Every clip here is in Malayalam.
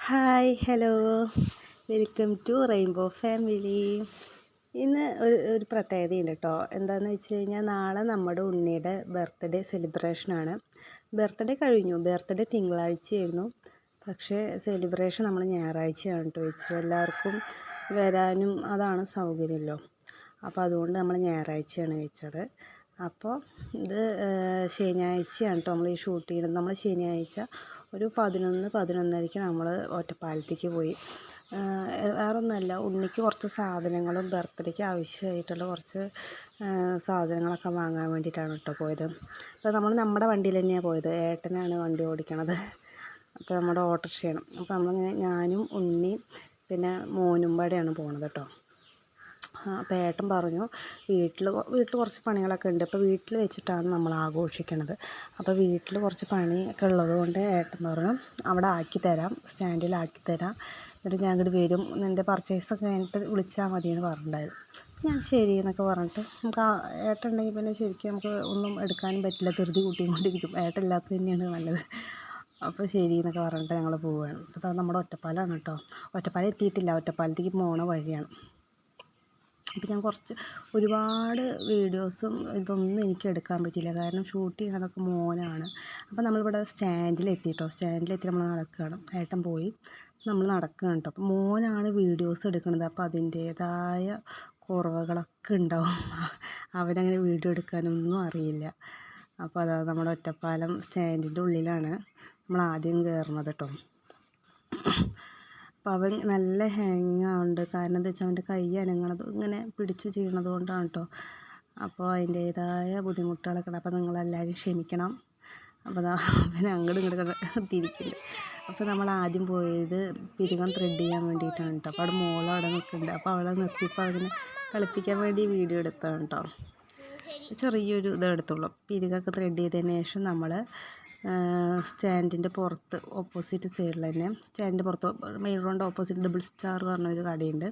Hello, welcome to rainbow family. ഇന്ന് ഒരു പ്രത്യേകതയുണ്ട് കേട്ടോ. എന്താണെന്ന് വെച്ച് കഴിഞ്ഞാൽ നാളെ നമ്മുടെ ഉണ്ണിയുടെ ബർത്ത്ഡേ സെലിബ്രേഷനാണ്. ബർത്ത്ഡേ കഴിഞ്ഞു, ബർത്ത്ഡേ തിങ്കളാഴ്ചയായിരുന്നു. പക്ഷേ സെലിബ്രേഷൻ നമ്മൾ ഞായറാഴ്ചയാണ് കേട്ടോ വെച്ചത്. എല്ലാവർക്കും വരാനും അതാണ് സൗകര്യമല്ലോ. അപ്പോൾ അതുകൊണ്ട് നമ്മൾ ഞായറാഴ്ചയാണ് വെച്ചത്. അപ്പോൾ ഇത് ശനിയാഴ്ചയാണ് കേട്ടോ നമ്മൾ ഈ ഷൂട്ട് ചെയ്യുന്നത്. നമ്മൾ ശനിയാഴ്ച ഒരു 11-11:30 നമ്മൾ ഒറ്റപ്പാലത്തേക്ക് പോയി. വേറൊന്നുമല്ല, ഉണ്ണിക്ക് കുറച്ച് സാധനങ്ങളും ബർത്ത്ഡേക്ക് ആവശ്യമായിട്ടുള്ള കുറച്ച് സാധനങ്ങളൊക്കെ വാങ്ങാൻ വേണ്ടിയിട്ടാണ് കേട്ടോ പോയത്. അപ്പോൾ നമ്മൾ നമ്മുടെ വണ്ടിയിൽ തന്നെയാണ് പോയത്. ഏട്ടനാണ് വണ്ടി ഓടിക്കണത്. അപ്പോൾ നമ്മുടെ ഓട്ടോറിക്ഷയാണ്. അപ്പോൾ നമ്മളിങ്ങനെ ഞാനും ഉണ്ണിയും പിന്നെ മോനും പാടെയാണ് പോണത് കേട്ടോ. അപ്പോൾ ഏട്ടൻ പറഞ്ഞു വീട്ടിൽ കുറച്ച് പണികളൊക്കെ ഉണ്ട്. അപ്പോൾ വീട്ടിൽ വെച്ചിട്ടാണ് നമ്മൾ ആഘോഷിക്കണത്. അപ്പോൾ വീട്ടിൽ കുറച്ച് പണിയൊക്കെ ഉള്ളത് കൊണ്ട് ഏട്ടൻ പറഞ്ഞു അവിടെ ആക്കിത്തരാം, സ്റ്റാൻഡിലാക്കി തരാം, എന്നിട്ട് ഞാൻ ഇങ്ങോട്ട് വരും, നിൻ്റെ പർച്ചേസൊക്കെ കഴിഞ്ഞിട്ട് വിളിച്ചാൽ മതി എന്ന് പറഞ്ഞിട്ടുണ്ടായിരുന്നു. ഞാൻ ശരി എന്നൊക്കെ പറഞ്ഞിട്ട് നമുക്ക് ഏട്ടൻ ഉണ്ടെങ്കിൽ പിന്നെ ശരിക്കും നമുക്ക് ഒന്നും എടുക്കാനും പറ്റില്ല, ധൃതി കൂട്ടിക്കൊണ്ടിരിക്കും. ഏട്ടൻ ഇല്ലാത്തത് തന്നെയാണ് നല്ലത്. അപ്പോൾ ശരി എന്നൊക്കെ പറഞ്ഞിട്ട് ഞങ്ങൾ പോവുകയാണ്. അപ്പോൾ നമ്മുടെ ഒറ്റപ്പാലമാണ് കേട്ടോ. ഒറ്റപ്പാലം എത്തിയിട്ടില്ല, ഒറ്റപ്പാലത്തേക്ക് പോണ വഴിയാണ്. അപ്പോൾ ഞാൻ ഒരുപാട് വീഡിയോസും ഇതൊന്നും എനിക്ക് എടുക്കാൻ പറ്റിയില്ല, കാരണം ഷൂട്ട് ചെയ്യണതൊക്കെ മോനാണ്. അപ്പോൾ നമ്മളിവിടെ സ്റ്റാൻഡിലെത്തി കേട്ടോ. സ്റ്റാൻഡിലെത്തി നമ്മൾ നടക്കുകയാണ്. ഏട്ടൻ പോയി, നമ്മൾ നടക്കുകയാണ് കേട്ടോ. അപ്പോൾ മോനാണ് വീഡിയോസ് എടുക്കുന്നത്. അപ്പോൾ അതിൻ്റേതായ കുറവുകളൊക്കെ ഉണ്ടാവും. അവനങ്ങനെ വീഡിയോ എടുക്കാനൊന്നും അറിയില്ല. അപ്പോൾ അതാ നമ്മുടെ ഒറ്റപ്പാലം സ്റ്റാൻഡിൻ്റെ ഉള്ളിലാണ് നമ്മൾ ആദ്യം കയറുന്നത് കേട്ടോ. അപ്പോൾ അവൻ നല്ല ഹാങ് ആവുന്നുണ്ട്. കാരണം എന്താ വെച്ചാൽ അവൻ്റെ കൈ അനങ്ങണത് ഇങ്ങനെ പിടിച്ച് ചെയ്യണത് കൊണ്ടാണ് കേട്ടോ. അപ്പോൾ അതിൻ്റേതായ ബുദ്ധിമുട്ടുകളൊക്കെ ഉണ്ട്. അപ്പോൾ നിങ്ങളെല്ലാവരും ക്ഷമിക്കണം. അപ്പോൾ അവൻ അങ്ങോട്ടും ഇങ്ങോട്ടും തിരിക്കുന്നുണ്ട്. അപ്പോൾ നമ്മൾ ആദ്യം പോയത് പിരികം ത്രെഡ് ചെയ്യാൻ വേണ്ടിയിട്ടാണ് കേട്ടോ. അപ്പോൾ അവിടെ അവിടെ നിൽക്കുന്നുണ്ട്. അപ്പോൾ അവളെ നിർത്തിയപ്പോൾ അതിനെ കളിപ്പിക്കാൻ വേണ്ടി വീഡിയോ എടുത്തതാണ് കേട്ടോ. ചെറിയൊരു ഇതെടുത്തുള്ളൂ. പിരികൊക്കെ ത്രെഡ് ചെയ്തതിന് ശേഷം നമ്മൾ സ്റ്റാൻഡിൻ്റെ പുറത്ത് ഓപ്പോസിറ്റ് സൈഡിൽ തന്നെ, സ്റ്റാൻഡിൻ്റെ പുറത്ത് മെയിൻ റോഡിൻ്റെ ഓപ്പോസിറ്റ് ഡബിൾ സ്റ്റാർ പറഞ്ഞൊരു കടയുണ്ട്.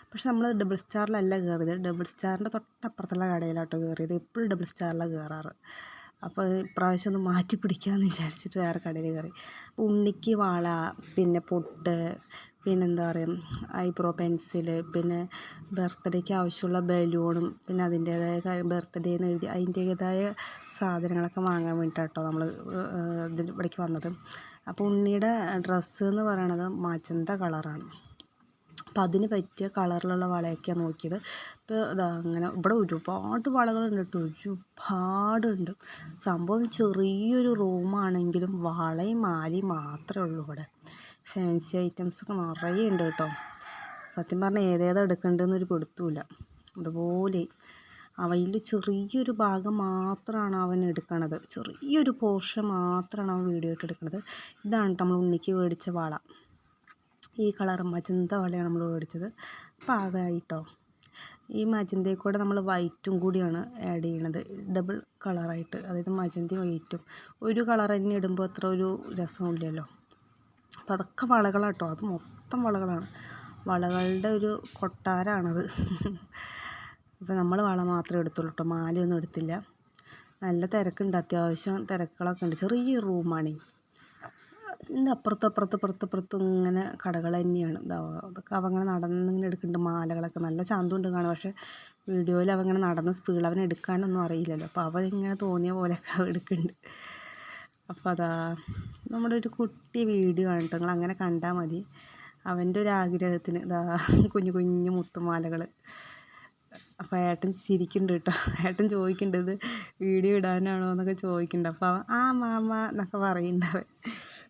പക്ഷെ നമ്മൾ ഡബിൾ സ്റ്റാറിലല്ല കയറിയത്, ഡബിൾ സ്റ്റാറിൻ്റെ തൊട്ടപ്പുറത്തുള്ള കടയിലാട്ടോ കയറിയത്. എപ്പോഴും ഡബിൾ സ്റ്റാറിലാണ് കയറാറ്. അപ്പോൾ ഇപ്രാവശ്യം ഒന്ന് മാറ്റി പിടിക്കാമെന്ന് വിചാരിച്ചിട്ട് വേറെ കടയിൽ കയറി. ഉണ്ണിക്ക് വള, പിന്നെ പൊട്ട്, പിന്നെന്താ പറയുക ഐബ്രോ പെൻസിൽ, പിന്നെ ബർത്ത്ഡേക്ക് ആവശ്യമുള്ള ബലൂണും, പിന്നെ അതിൻ്റേതായ ബർത്ത്ഡേ എന്ന് എഴുതി അതിൻ്റേതായ സാധനങ്ങളൊക്കെ വാങ്ങാൻ വേണ്ടിയിട്ടാട്ടോ നമ്മൾ ഇവിടേക്ക് വന്നത്. അപ്പോൾ ഉണ്ണിയുടെ ഡ്രസ്സ് എന്ന് പറയണത് മജന്ത കളറാണ്. അപ്പം അതിന് പറ്റിയ കളറിലുള്ള വളയൊക്കെയാണ് നോക്കിയത്. ഇപ്പോൾ അങ്ങനെ ഇവിടെ ഒരുപാട് വളകളുണ്ട് കേട്ടോ, ഒരുപാടുണ്ട്. സംഭവം ചെറിയൊരു റൂമാണെങ്കിലും വളയും മാലയും മാത്രമേ ഉള്ളൂ ഇവിടെ. ഫാൻസി ഐറ്റംസൊക്കെ നിറയെ ഉണ്ട് കേട്ടോ. സത്യം പറഞ്ഞാൽ ഏതേതാ എടുക്കേണ്ടതെന്നൊരു പിടുത്തമില്ല. അതുപോലെ അവയിൽ ചെറിയൊരു ഭാഗം മാത്രമാണ് അവൻ എടുക്കണത്, ചെറിയൊരു പോർഷൻ മാത്രമാണ് അവൻ വീഡിയോ ആയിട്ട് എടുക്കുന്നത്. ഇതാണ് നമ്മൾ ഉണ്ണിക്ക് മേടിച്ച വള. ഈ കളർ മജന്ത വളയാണ് നമ്മൾ മേടിച്ചത്. പാകമായിട്ടോ. ഈ മജന്തയിൽ കൂടെ നമ്മൾ വൈറ്റും കൂടിയാണ് ആഡ് ചെയ്യണത്, ഡബിൾ കളറായിട്ട്. അതായത് മജന്തയും വൈറ്റും ഒരു കളർ തന്നെ ഇടുമ്പോൾ അത്ര ഒരു രസമില്ലല്ലോ. അപ്പോൾ അതൊക്കെ വളകളാട്ടോ, അത് മൊത്തം വളകളാണ്. വളകളുടെ ഒരു കൊട്ടാരമാണത്. അപ്പോൾ നമ്മൾ വള മാത്രമേ എടുത്തുള്ളൂ കേട്ടോ, മാലയൊന്നും എടുത്തില്ല. നല്ല തിരക്കുണ്ട്, അത്യാവശ്യം തിരക്കുകളൊക്കെ ഉണ്ട്. ചെറിയ റൂമാണ്. ഇതിൻ്റെ അപ്പുറത്തും ഇങ്ങനെ കടകൾ തന്നെയാണ്. അതൊക്കെ അവങ്ങനെ നടന്നിങ്ങനെ എടുക്കുന്നുണ്ട്. മാലകളൊക്കെ നല്ല ചന്തമുണ്ട് കാണാൻ. പക്ഷേ വീഡിയോയിൽ അവങ്ങനെ നടന്ന് സ്പീഡ് അവൻ എടുക്കാനൊന്നും അറിയില്ലല്ലോ. അപ്പോൾ അവനിങ്ങനെ തോന്നിയ പോലെയൊക്കെ എടുക്കുന്നുണ്ട്. അപ്പോൾ അതാ നമ്മുടെ ഒരു കുട്ടി വീഡിയോ ആണ് കേട്ടോ, നിങ്ങൾ അങ്ങനെ കണ്ടാൽ മതി. അവൻ്റെ ഒരു ആഗ്രഹത്തിന് ഇതാ കുഞ്ഞു കുഞ്ഞു മുത്തുമാലകൾ. അപ്പോൾ ഏട്ടൻ ചിരിക്കുന്നുണ്ട് കേട്ടോ. ഏട്ടൻ ചോദിക്കുന്നുണ്ട് ഇത് വീഡിയോ ഇടാനാണോ എന്നൊക്കെ ചോദിക്കുന്നുണ്ട്. അപ്പോൾ ആ മാമ എന്നൊക്കെ പറയുന്നുണ്ടാവേ.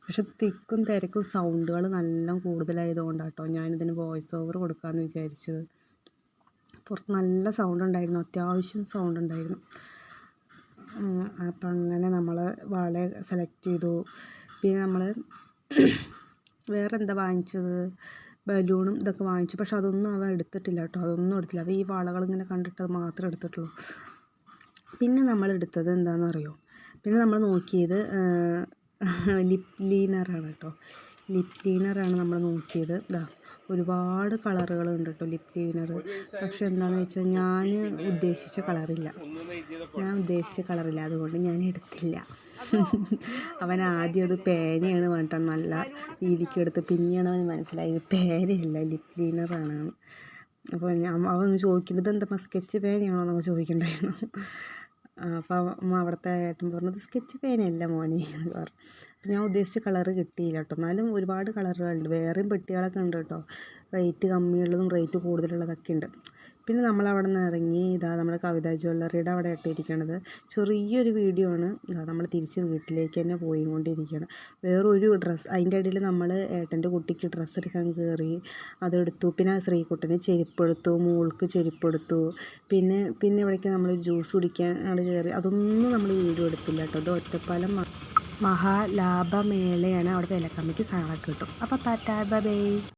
പക്ഷെ തിക്കും തിരക്കും സൗണ്ടുകൾ നല്ല കൂടുതലായതുകൊണ്ടാണ് കേട്ടോ ഞാനിതിന് വോയിസ് ഓവർ കൊടുക്കാമെന്ന് വിചാരിച്ചത്. പുറത്ത് നല്ല സൗണ്ട് ഉണ്ടായിരുന്നു, അത്യാവശ്യം സൗണ്ട് ഉണ്ടായിരുന്നു. അപ്പം അങ്ങനെ നമ്മൾ വള സെലക്ട് ചെയ്തു. പിന്നെ നമ്മൾ വേറെ എന്താ വാങ്ങിച്ചത്, ബലൂണും ഇതൊക്കെ വാങ്ങിച്ചു. പക്ഷെ അതൊന്നും അവൻ എടുത്തിട്ടില്ല കേട്ടോ, അതൊന്നും എടുത്തില്ല. അപ്പോൾ ഈ വളകളിങ്ങനെ കണ്ടിട്ട് അത് മാത്രമേ എടുത്തിട്ടുള്ളൂ. പിന്നെ നമ്മൾ എടുത്തത് എന്താണെന്നറിയോ, പിന്നെ നമ്മൾ നോക്കിയത് ലിപ് ലീനറാണ് കേട്ടോ. ലിപ് ക്ലീനറാണ് നമ്മൾ നോക്കിയത്. ഇതാ ഒരുപാട് കളറുകളുണ്ട് കേട്ടോ ലിപ് ക്ലീനർ. പക്ഷെ എന്താണെന്ന് വെച്ചാൽ ഞാൻ ഉദ്ദേശിച്ച കളറില്ല, അതുകൊണ്ട് ഞാൻ എടുത്തില്ല. അവൻ ആദ്യം അത് പേനയാണ് പറഞ്ഞിട്ടാണ് നല്ല രീതിക്ക് എടുത്ത്, പിന്നെയാണ് അവന് മനസ്സിലായത് പേനയല്ല ലിപ് ക്ലീനറാണ്. അപ്പോൾ അവൻ ചോദിക്കുന്നത് എന്താ സ്കെച്ച് പേനയാണോ എന്നൊക്കെ ചോദിക്കണ്ടായിരുന്നു. അപ്പോൾ അവിടുത്തെ ഏട്ടൻ പറഞ്ഞത് സ്കെച്ച് പേനയല്ല മോനെ എന്ന് പറഞ്ഞു. അപ്പം ഞാൻ ഉദ്ദേശിച്ച കളറ് കിട്ടിയില്ല കേട്ടോ. എന്നാലും ഒരുപാട് കളറുകളുണ്ട്, വേറെയും പെട്ടികളൊക്കെ ഉണ്ട് കേട്ടോ. റേറ്റ് കമ്മിയുള്ളതും റേറ്റ് കൂടുതലുള്ളതൊക്കെ ഉണ്ട്. പിന്നെ നമ്മളവിടെ നിന്ന് ഇറങ്ങി ഇതാ നമ്മുടെ കവിത ജ്വല്ലറിയുടെ അവിടെ ഇട്ടിരിക്കണത് ചെറിയൊരു വീഡിയോ ആണ്. ഇതാ നമ്മൾ തിരിച്ച് വീട്ടിലേക്ക് തന്നെ പോയിക്കൊണ്ടിരിക്കുകയാണ്. വേറൊരു ഡ്രസ്സ് അതിൻ്റെ ഇടയിൽ നമ്മൾ ഏട്ടൻ്റെ കുട്ടിക്ക് ഡ്രസ്സ് എടുക്കാൻ കയറി, അതെടുത്തു. പിന്നെ ശ്രീകുട്ടന് ചെരുപ്പെടുത്തു, മോൾക്ക് ചെരുപ്പെടുത്തു. പിന്നെ ഇവിടേക്ക് നമ്മൾ ജ്യൂസ് കുടിക്കാൻ അവിടെ കയറി. അതൊന്നും നമ്മൾ വീഡിയോ എടുത്തില്ല കേട്ടോ. അത് ഒറ്റപ്പാലം മഹാലാഭമേളയാണ്, അവിടെ വിലക്കമ്മിക്ക് സാധനമൊക്കെ കിട്ടും. അപ്പോൾ ടാറ്റാ ബൈ.